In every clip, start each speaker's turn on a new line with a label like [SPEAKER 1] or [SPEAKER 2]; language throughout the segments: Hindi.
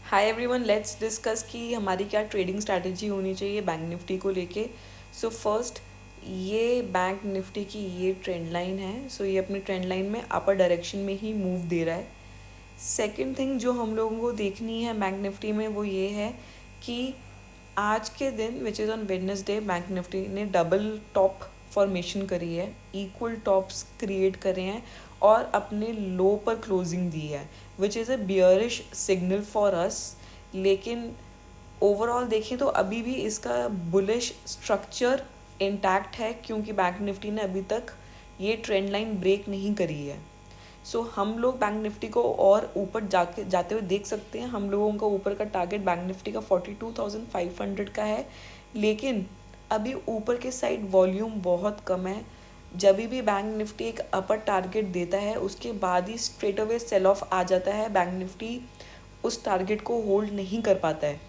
[SPEAKER 1] हाय एवरीवन, लेट्स डिस्कस कि हमारी क्या ट्रेडिंग स्ट्रैटेजी होनी चाहिए बैंक निफ्टी को लेके। सो फर्स्ट, ये बैंक निफ्टी की ये ट्रेंड लाइन है। सो ये अपनी ट्रेंड लाइन में अपर डायरेक्शन में ही मूव दे रहा है। सेकंड थिंग जो हम लोगों को देखनी है बैंक निफ्टी में वो ये है कि आज के दिन which is on Wednesday bank Nifty ने डबल टॉप फॉर्मेशन करी है, इक्वल टॉप्स क्रिएट करे हैं और अपने लो पर क्लोजिंग दी है which is a bearish signal for us. लेकिन ओवरऑल देखें तो अभी भी इसका बुलिश स्ट्रक्चर इंटैक्ट है क्योंकि बैंक निफ्टी ने अभी तक ये ट्रेंड लाइन ब्रेक नहीं करी है। सो हम लोग बैंक निफ्टी को और ऊपर जाते हुए देख सकते हैं। हम लोगों का ऊपर का टारगेट बैंक निफ्टी का 42,500 का है, लेकिन अभी ऊपर के साइड वॉल्यूम बहुत कम है। जब भी बैंक निफ्टी एक अपर टारगेट देता है उसके बाद ही स्ट्रेट अवे सेल ऑफ आ जाता है। बैंक निफ्टी उस टारगेट को होल्ड नहीं कर पाता है।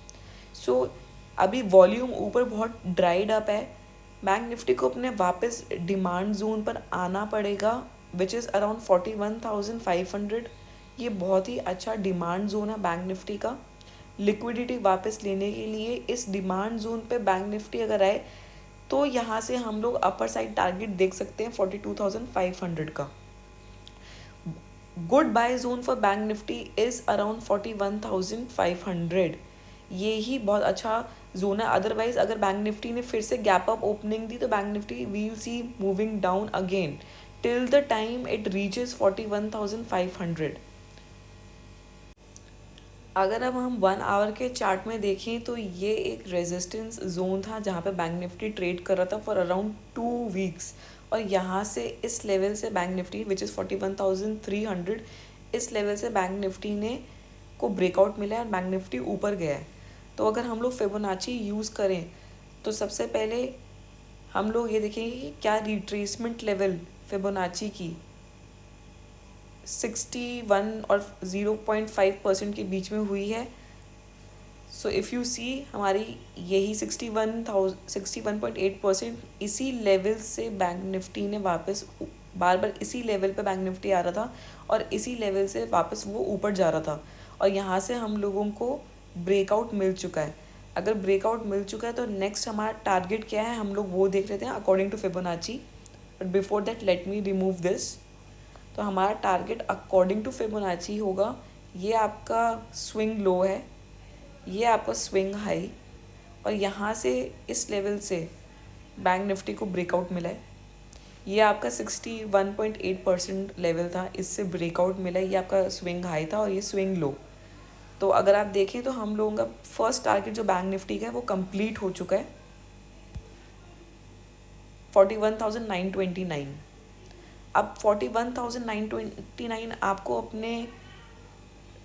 [SPEAKER 1] सो अभी वॉल्यूम ऊपर बहुत ड्राइड अप है। बैंक निफ्टी को अपने वापस डिमांड जोन पर आना पड़ेगा विच इज़ अराउंड 41,500। ये बहुत ही अच्छा डिमांड जोन है बैंक निफ्टी का। लिक्विडिटी वापस लेने के लिए इस डिमांड जोन पे बैंक निफ्टी अगर आए तो यहाँ से हम लोग अपर साइड टारगेट देख सकते हैं 42,500 का। Good buy zone for bank Nifty is around 41,500। ये ही बहुत अच्छा जोन है। अदरवाइज अगर बैंक निफ्टी ने फिर से गैप अप ओपनिंग दी तो bank Nifty we will see moving down again till the time it reaches 41,500। अगर अब हम 1 आवर के चार्ट में देखें तो ये एक रेजिस्टेंस जोन था जहाँ पे बैंक निफ्टी ट्रेड कर रहा था फॉर अराउंड 2 वीक्स। और यहाँ से इस लेवल से बैंक निफ्टी विच इज़ 41,300, इस लेवल से बैंक निफ्टी ने को ब्रेकआउट मिला है और बैंक निफ्टी ऊपर गया है। तो अगर हम लोग फिबोनाची यूज़ करें तो सबसे पहले हम लोग ये देखेंगे कि क्या रिट्रेसमेंट लेवल फिबोनाची की 61 और 0.5% के बीच में हुई है। सो इफ़ यू सी हमारी यही 61.8%, इसी लेवल से बैंक निफ्टी ने वापस बार बार इसी लेवल पे बैंक निफ्टी आ रहा था और इसी लेवल से वापस वो ऊपर जा रहा था और यहाँ से हम लोगों को ब्रेकआउट मिल चुका है। अगर ब्रेकआउट मिल चुका है तो नेक्स्ट हमारा टारगेट क्या है हम लोग वो देख लेते हैं according to Fibonacci. But before that let me remove this. तो हमारा टारगेट अकॉर्डिंग टू फिबोनाची होगा, ये आपका स्विंग लो है, ये आपका स्विंग हाई, और यहाँ से इस लेवल से बैंक निफ्टी को ब्रेकआउट मिला है। ये आपका 61.8% लेवल था, इससे ब्रेकआउट मिला है। ये आपका स्विंग हाई था और ये स्विंग लो। तो अगर आप देखें तो हम लोगों का फर्स्ट टारगेट जो बैंक निफ्टी का है वो कंप्लीट हो चुका है 41,929। अब 41,929 आपको अपने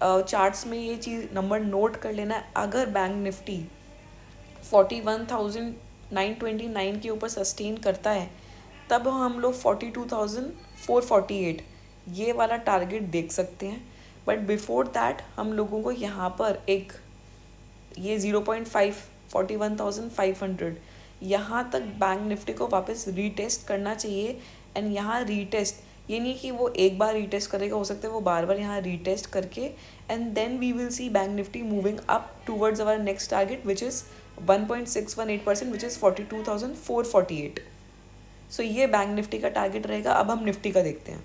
[SPEAKER 1] चार्ट्स में ये चीज़ नंबर नोट कर लेना है। अगर बैंक निफ्टी 41,929 के ऊपर सस्टेन करता है तब हम लोग 42,448 ये वाला टारगेट देख सकते हैं। बट बिफोर दैट हम लोगों को यहाँ पर एक ये 0.5 41,500 यहाँ तक बैंक निफ्टी को वापस रीटेस्ट करना चाहिए। एंड यहाँ रीटेस्ट ये नहीं कि वो एक बार रीटेस्ट करेगा, हो सकता है वो बार बार यहाँ रीटेस्ट करके and then we will see bank Nifty moving up towards our next target which is 1.618% which is 42,448। So ये बैंक निफ्टी का टारगेट रहेगा। अब हम निफ्टी का देखते हैं।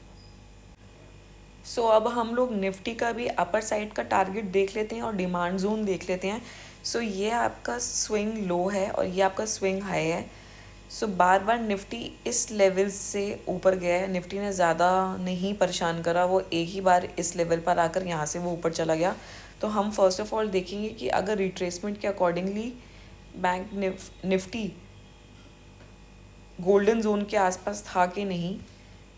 [SPEAKER 1] सो अब हम लोग निफ्टी का भी अपर साइड का टारगेट देख लेते हैं और डिमांड जोन देख लेते हैं। सो ये आपका स्विंग लो है और ये आपका स्विंग हाई है। सो बार बार निफ्टी इस लेवल से ऊपर गया है। निफ्टी ने ज़्यादा नहीं परेशान करा, वो एक ही बार इस लेवल पर आकर यहाँ से वो ऊपर चला गया। तो हम फर्स्ट ऑफ ऑल देखेंगे कि अगर रिट्रेसमेंट के accordingly bank Nifty golden zone के आसपास था कि नहीं।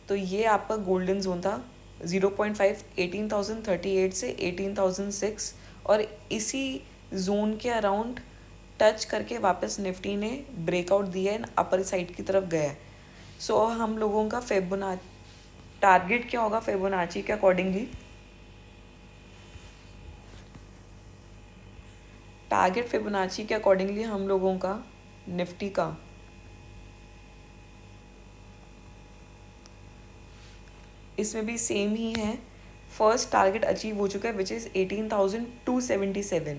[SPEAKER 1] तो ये आपका गोल्डन जोन था 0.5 18,038 से 18,006 और इसी जोन के अराउंड टच करके वापस निफ्टी ने ब्रेकआउट दिया है, अपर साइड की तरफ गया है। सो हम लोगों का टारगेट क्या होगा फिबोनाची के अकॉर्डिंगली। टारगेट फिबोनाची के अकॉर्डिंगली हम लोगों का निफ्टी का इसमें भी सेम ही है फर्स्ट टारगेट अचीव हो चुका है विच इज़ 18,277,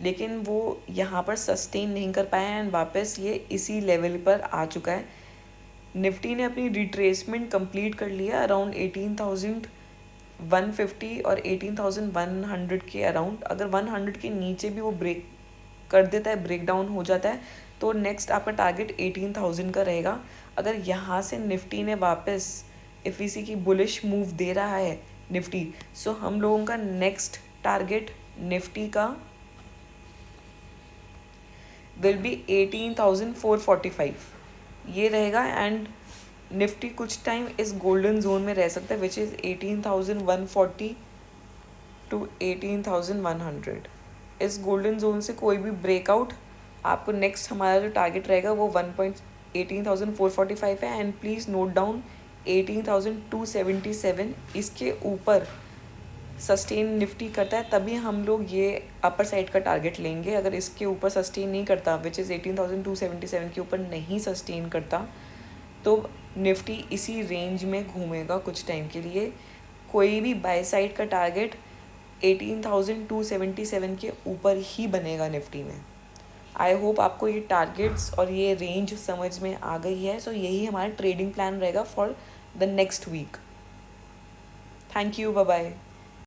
[SPEAKER 1] लेकिन वो यहाँ पर सस्टेन नहीं कर पाया एंड वापस ये इसी लेवल पर आ चुका है। निफ्टी ने अपनी रिट्रेसमेंट कंप्लीट कर लिया अराउंड 18,150 और 18,100 के अराउंड। अगर 100 के नीचे भी वो ब्रेक कर देता है, ब्रेक डाउन हो जाता है, तो नेक्स्ट आपका टारगेट 18,000 का रहेगा। अगर यहाँ से निफ्टी ने वापस एफईसी की बुलिश मूव दे रहा है निफ्टी, सो हम लोगों का नेक्स्ट टारगेट निफ्टी का विल बी 18,445 ये रहेगा। एंड निफ्टी कुछ टाइम इस गोल्डन जोन में रह सकता है विच इज़ 18,140 टू 18,100। इस गोल्डन जोन से कोई भी ब्रेकआउट आपको नेक्स्ट हमारा जो टारगेट रहेगा वो 18,445 है। एंड प्लीज़ नोट डाउन 18,277 इसके ऊपर सस्टेन निफ्टी करता है तभी हम लोग ये अपर साइड का टारगेट लेंगे। अगर इसके ऊपर सस्टेन नहीं करता विच इज़ 18,277 के ऊपर नहीं सस्टेन करता तो निफ्टी इसी रेंज में घूमेगा कुछ टाइम के लिए। कोई भी बाय साइड का टारगेट 18,277 के ऊपर ही बनेगा निफ्टी में। आई होप आपको ये टारगेट्स और ये रेंज समझ में आ गई है। सो यही हमारा ट्रेडिंग प्लान रहेगा for the next week. Thank you, bye bye.